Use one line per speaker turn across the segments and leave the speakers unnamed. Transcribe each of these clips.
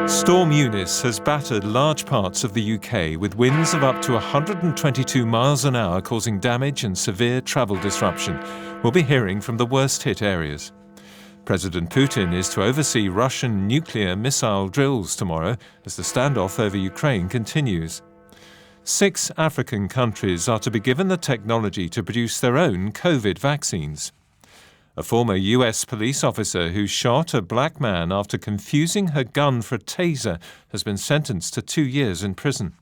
Storm Eunice has battered large parts of the UK with winds of up to 122 miles an hour, causing damage and severe travel disruption. We'll be hearing from the worst-hit areas. President Putin is to oversee Russian nuclear missile drills tomorrow as the standoff over Ukraine continues. 6 African countries are to be given the technology to produce their own COVID vaccines. A former US police officer who shot a black man after confusing her gun for a taser has been sentenced to 2 years in prison.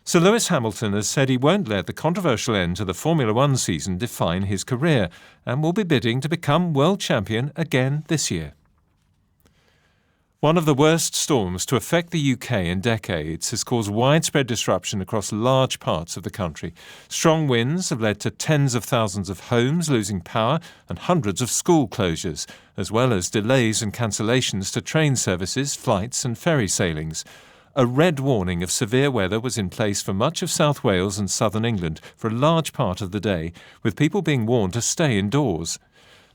Sir Lewis Hamilton has said he won't let the controversial end to the Formula One season define his career and will be bidding to become world champion again this year. One of the worst storms to affect the UK in decades has caused widespread disruption across large parts of the country. Strong winds have led to tens of thousands of homes losing power and hundreds of school closures, as well as delays and cancellations to train services, flights and ferry sailings. A red warning of severe weather was in place for much of South Wales and southern England for a large part of the day, with people being warned to stay indoors.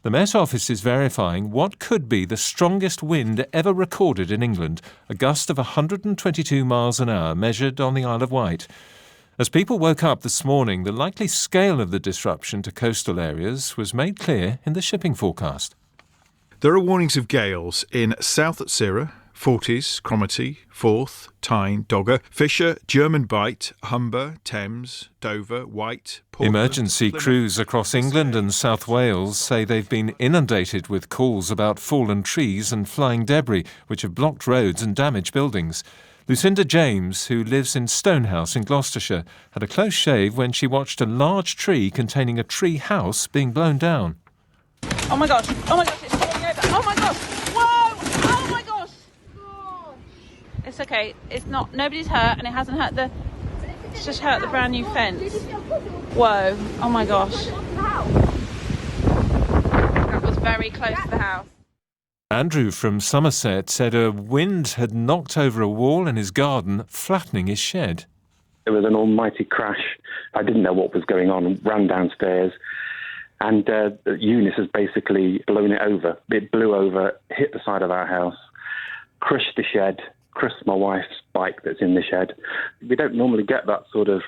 The Met Office is verifying what could be the strongest wind ever recorded in England, a gust of 122 miles an hour measured on the Isle of Wight. As people woke up this morning, the likely scale of the disruption to coastal areas was made clear in the shipping forecast.
There are warnings of gales in South Cirra, Forties, Cromarty, Forth, Tyne, Dogger, Fisher, German Bight, Humber, Thames, Dover, Wight, Portland.
Emergency crews across England and South Wales say they've been inundated with calls about fallen trees and flying debris, which have blocked roads and damaged buildings. Lucinda James, who lives in Stonehouse in Gloucestershire, had a close shave when she watched a large tree containing a tree house being blown down.
Oh my gosh, it's falling over. Oh my gosh, whoa, oh my gosh. It's okay, it's not, nobody's hurt and it hasn't hurt it's just hurt the brand new fence. Whoa, oh my gosh. That was very close to the house.
Andrew from Somerset said a wind had knocked over a wall in his garden, flattening his shed.
It was an almighty crash. I didn't know what was going on, ran downstairs, and Eunice has basically blown it over. It blew over, hit the side of our house, crushed the shed, crushed my wife's bike that's in the shed. We don't normally get that sort of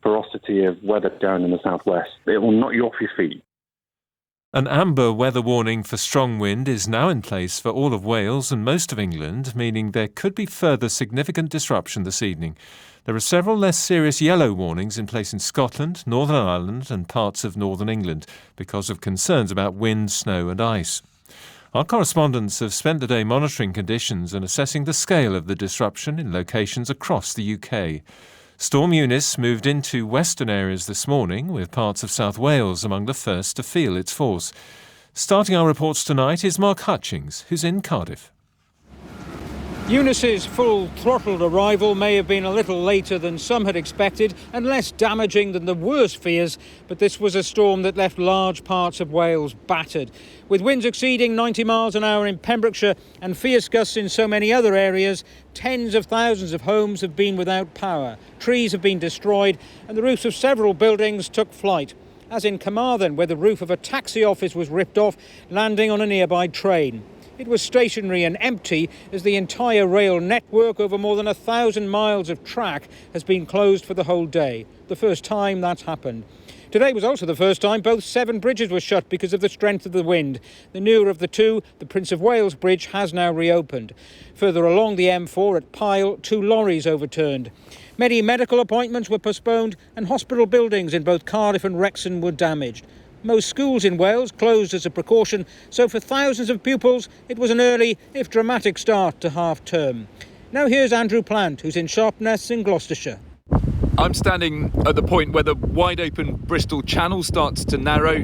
ferocity of weather down in the southwest. It will knock you off your feet.
An amber weather warning for strong wind is now in place for all of Wales and most of England, meaning there could be further significant disruption this evening. There are several less serious yellow warnings in place in Scotland, Northern Ireland and parts of northern England because of concerns about wind, snow and ice. Our correspondents have spent the day monitoring conditions and assessing the scale of the disruption in locations across the UK. Storm Eunice moved into western areas this morning, with parts of South Wales among the first to feel its force. Starting our reports tonight is Mark Hutchings, who's in Cardiff.
Eunice's full-throttled arrival may have been a little later than some had expected and less damaging than the worst fears, but this was a storm that left large parts of Wales battered. With winds exceeding 90 miles an hour in Pembrokeshire and fierce gusts in so many other areas, tens of thousands of homes have been without power, trees have been destroyed and the roofs of several buildings took flight. As in Carmarthen, where the roof of a taxi office was ripped off, landing on a nearby train. It was stationary and empty as the entire rail network over more than 1,000 miles of track has been closed for the whole day. The first time that's happened. Today was also the first time both 7 bridges were shut because of the strength of the wind. The newer of the 2, the Prince of Wales Bridge, has now reopened. Further along the M4 at Pyle, 2 lorries overturned. Many medical appointments were postponed and hospital buildings in both Cardiff and Wrexham were damaged. Most schools in Wales closed as a precaution, so for thousands of pupils it was an early, if dramatic, start to half-term. Now here's Andrew Plant, who's in Sharpness in Gloucestershire.
I'm standing at the point where the wide-open Bristol Channel starts to narrow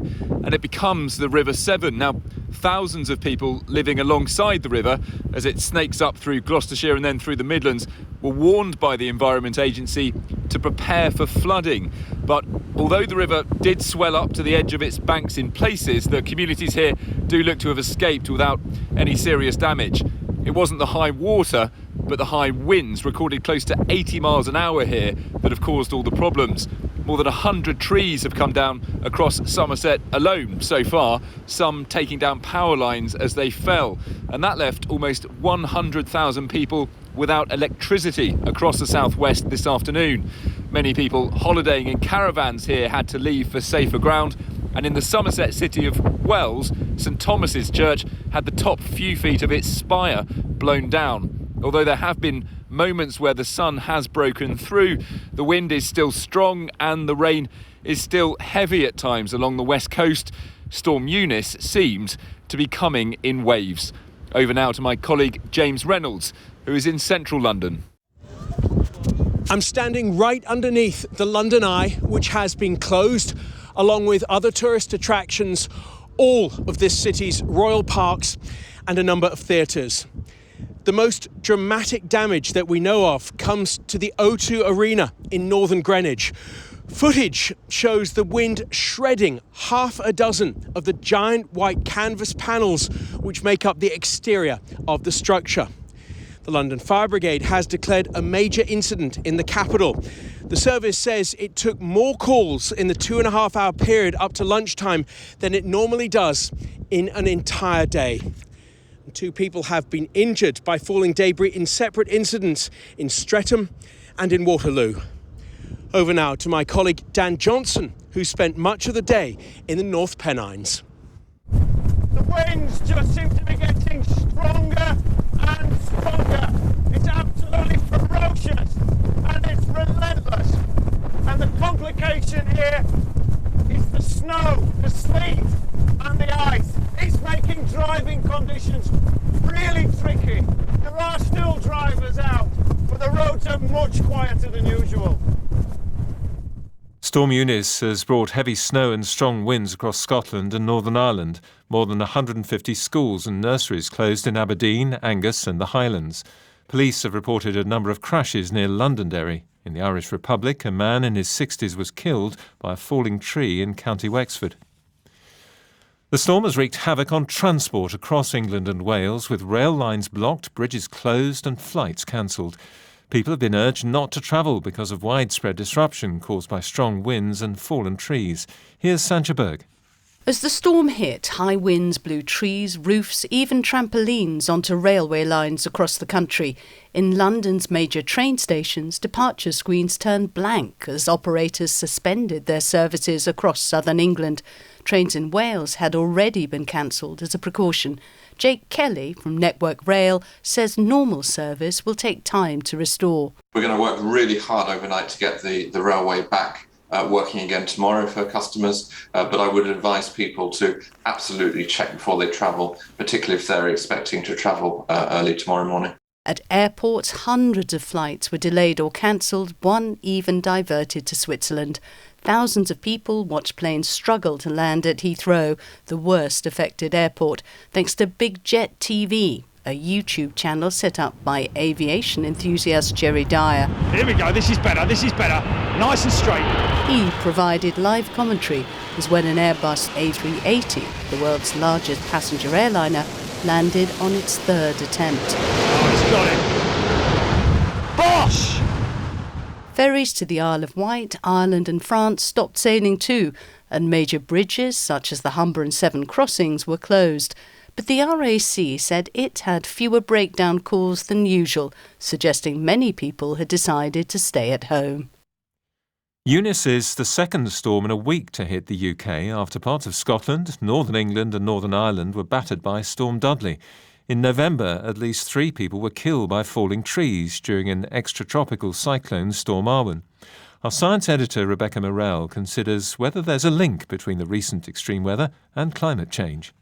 and it becomes the River Severn. Now, thousands of people living alongside the river as it snakes up through Gloucestershire and then through the Midlands were warned by the Environment Agency to prepare for flooding. But although the river did swell up to the edge of its banks in places, the communities here do look to have escaped without any serious damage. It wasn't the high water, but the high winds recorded close to 80 miles an hour here that have caused all the problems. More than 100 trees have come down across Somerset alone so far, some taking down power lines as they fell. And that left almost 100,000 people without electricity across the southwest this afternoon. Many people holidaying in caravans here had to leave for safer ground. And in the Somerset city of Wells, St Thomas's Church had the top few feet of its spire blown down. Although there have been moments where the sun has broken through, the wind is still strong and the rain is still heavy at times along the west coast. Storm Eunice seems to be coming in waves. Over now to my colleague James Reynolds, who is in central London.
I'm standing right underneath the London Eye, which has been closed, along with other tourist attractions, all of this city's royal parks and a number of theatres. The most dramatic damage that we know of comes to the O2 Arena in northern Greenwich. Footage shows the wind shredding half a dozen of the giant white canvas panels which make up the exterior of the structure. The London Fire Brigade has declared a major incident in the capital. The service says it took more calls in the 2.5-hour period up to lunchtime than it normally does in an entire day. 2 people have been injured by falling debris in separate incidents in Streatham and in Waterloo. Over now to my colleague Dan Johnson, who spent much of the day in the North Pennines.
The winds just seem to be getting stronger and stronger. It's absolutely ferocious and it's relentless. And the complication here is the snow, the sleet and the ice. It's making driving conditions really tricky. There are still drivers out, but the roads are much quieter than usual.
Storm Eunice has brought heavy snow and strong winds across Scotland and Northern Ireland. More than 150 schools and nurseries closed in Aberdeen, Angus and the Highlands. Police have reported a number of crashes near Londonderry. In the Irish Republic, a man in his 60s was killed by a falling tree in County Wexford. The storm has wreaked havoc on transport across England and Wales, with rail lines blocked, bridges closed and flights cancelled. People have been urged not to travel because of widespread disruption caused by strong winds and fallen trees. Here's Sancha Berg.
As the storm hit, high winds blew trees, roofs, even trampolines onto railway lines across the country. In London's major train stations, departure screens turned blank as operators suspended their services across southern England. Trains in Wales had already been cancelled as a precaution. Jake Kelly from Network Rail says normal service will take time to restore.
We're going to work really hard overnight to get the railway back working again tomorrow for customers, but I would advise people to absolutely check before they travel, particularly if they're expecting to travel early tomorrow morning.
At airports, hundreds of flights were delayed or cancelled, one even diverted to Switzerland. Thousands of people watched planes struggle to land at Heathrow, the worst affected airport, thanks to Big Jet TV, a YouTube channel set up by aviation enthusiast Jerry Dyer.
Here we go, this is better, nice and straight.
He provided live commentary as when an Airbus A380, the world's largest passenger airliner, landed on its third attempt.
Oh, it's got it. Bosh!
Ferries to the Isle of Wight, Ireland and France stopped sailing too, and major bridges such as the Humber and Severn crossings were closed. But the RAC said it had fewer breakdown calls than usual, suggesting many people had decided to stay at home.
Eunice is the second storm in a week to hit the UK after parts of Scotland, Northern England and Northern Ireland were battered by Storm Dudley. In November, at least 3 people were killed by falling trees during an extratropical cyclone, Storm Arwen. Our science editor, Rebecca Morell, considers whether there's a link between the recent extreme weather and climate change.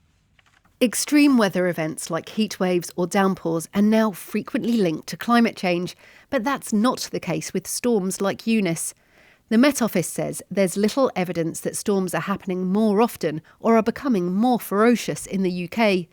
Extreme weather events like heatwaves or downpours are now frequently linked to climate change, but that's not the case with storms like Eunice. The Met Office says there's little evidence that storms are happening more often or are becoming more ferocious in the UK.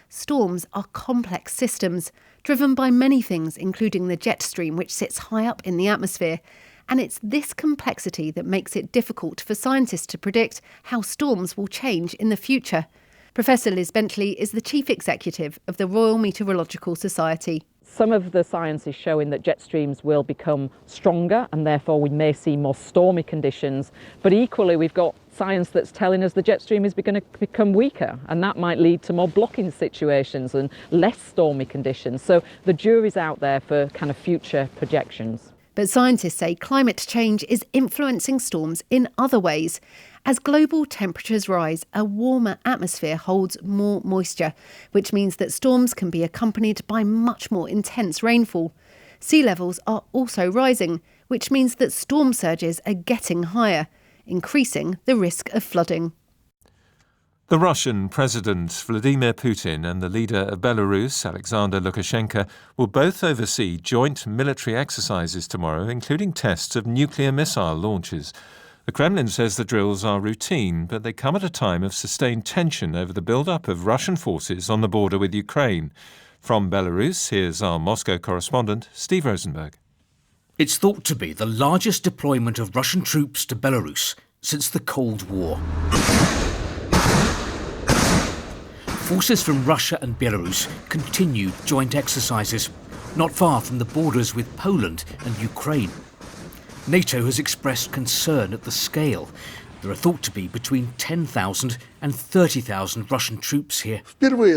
Storms are complex systems, driven by many things, including the jet stream, which sits high up in the atmosphere. And it's this complexity that makes it difficult for scientists to predict how storms will change in the future. Professor Liz Bentley is the Chief Executive of the Royal Meteorological Society.
Some of the science is showing that jet streams will become stronger and therefore we may see more stormy conditions. But equally, we've got science that's telling us the jet stream is going to become weaker, and that might lead to more blocking situations and less stormy conditions. So the jury's out there for kind of future projections.
But scientists say climate change is influencing storms in other ways. As global temperatures rise, a warmer atmosphere holds more moisture, which means that storms can be accompanied by much more intense rainfall. Sea levels are also rising, which means that storm surges are getting higher, increasing the risk of flooding.
The Russian President Vladimir Putin and the leader of Belarus, Alexander Lukashenko, will both oversee joint military exercises tomorrow, including tests of nuclear missile launches. The Kremlin says the drills are routine, but they come at a time of sustained tension over the build-up of Russian forces on the border with Ukraine. From Belarus, here's our Moscow correspondent, Steve Rosenberg.
It's thought to be the largest deployment of Russian troops to Belarus since the Cold War. Forces from Russia and Belarus continued joint exercises, not far from the borders with Poland and Ukraine. NATO has expressed concern at the scale. There are thought to be between 10,000 and 30,000 Russian troops here. Meanwhile,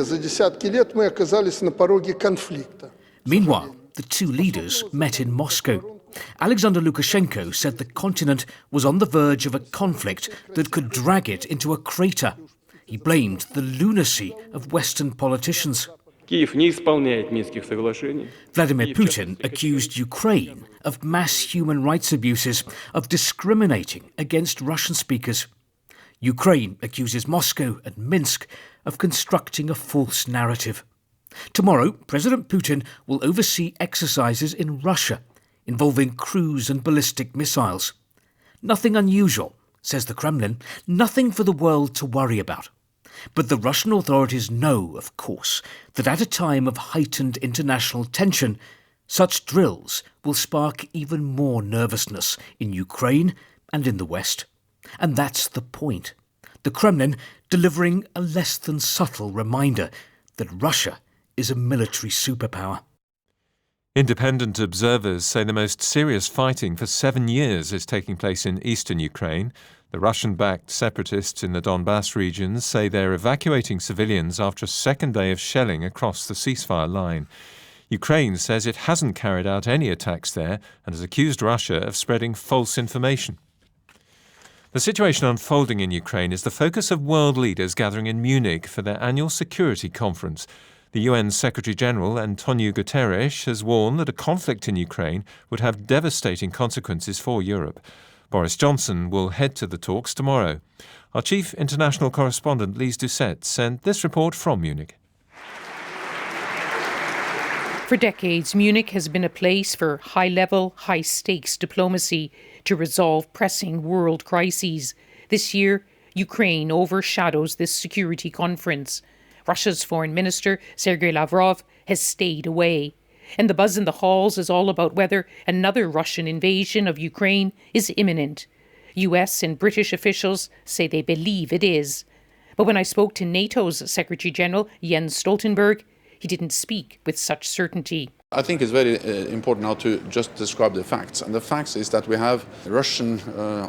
the two leaders met in Moscow. Alexander Lukashenko said the continent was on the verge of a conflict that could drag it into a crater. He blamed the lunacy of Western politicians. Vladimir Putin accused Ukraine of mass human rights abuses, of discriminating against Russian speakers. Ukraine accuses Moscow and Minsk of constructing a false narrative. Tomorrow, President Putin will oversee exercises in Russia involving cruise and ballistic missiles. Nothing unusual, says the Kremlin, nothing for the world to worry about. But the Russian authorities know, of course, that at a time of heightened international tension, such drills will spark even more nervousness in Ukraine and in the West. And that's the point. The Kremlin delivering a less than subtle reminder that Russia is a military superpower.
Independent observers say the most serious fighting for 7 years is taking place in eastern Ukraine. The Russian-backed separatists in the Donbass regions say they're evacuating civilians after a second day of shelling across the ceasefire line. Ukraine says it hasn't carried out any attacks there and has accused Russia of spreading false information. The situation unfolding in Ukraine is the focus of world leaders gathering in Munich for their annual security conference. The UN Secretary-General, Antonio Guterres, has warned that a conflict in Ukraine would have devastating consequences for Europe. Boris Johnson will head to the talks tomorrow. Our chief international correspondent, Lise Doucette, sent this report from Munich.
For decades, Munich has been a place for high-level, high-stakes diplomacy to resolve pressing world crises. This year, Ukraine overshadows this security conference. Russia's foreign minister, Sergei Lavrov, has stayed away. And the buzz in the halls is all about whether another Russian invasion of Ukraine is imminent. US and British officials say they believe it is. But when I spoke to NATO's Secretary-General, Jens Stoltenberg, he didn't speak with such certainty.
I think it's very important now to just describe the facts. And the facts is that we have Russian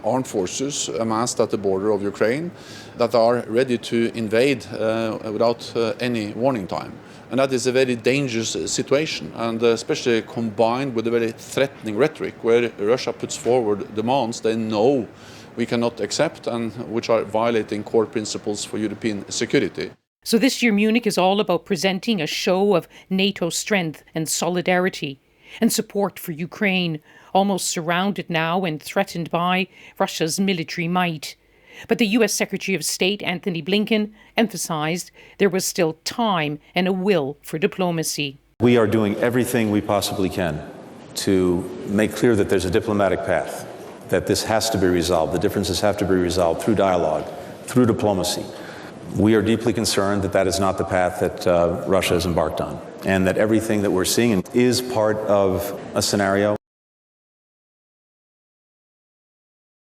armed forces amassed at the border of Ukraine that are ready to invade without any warning time. And that is a very dangerous situation, and especially combined with a very threatening rhetoric where Russia puts forward demands they know we cannot accept and which are violating core principles for European security.
So this year Munich is all about presenting a show of NATO strength and solidarity and support for Ukraine, almost surrounded now and threatened by Russia's military might. But the US Secretary of State Antony Blinken emphasized there was still time and a will for diplomacy.
We are doing everything we possibly can to make clear that there's a diplomatic path, that this has to be resolved. The differences have to be resolved through dialogue, through diplomacy. We are deeply concerned that that is not the path that Russia has embarked on, and that everything that we're seeing is part of a scenario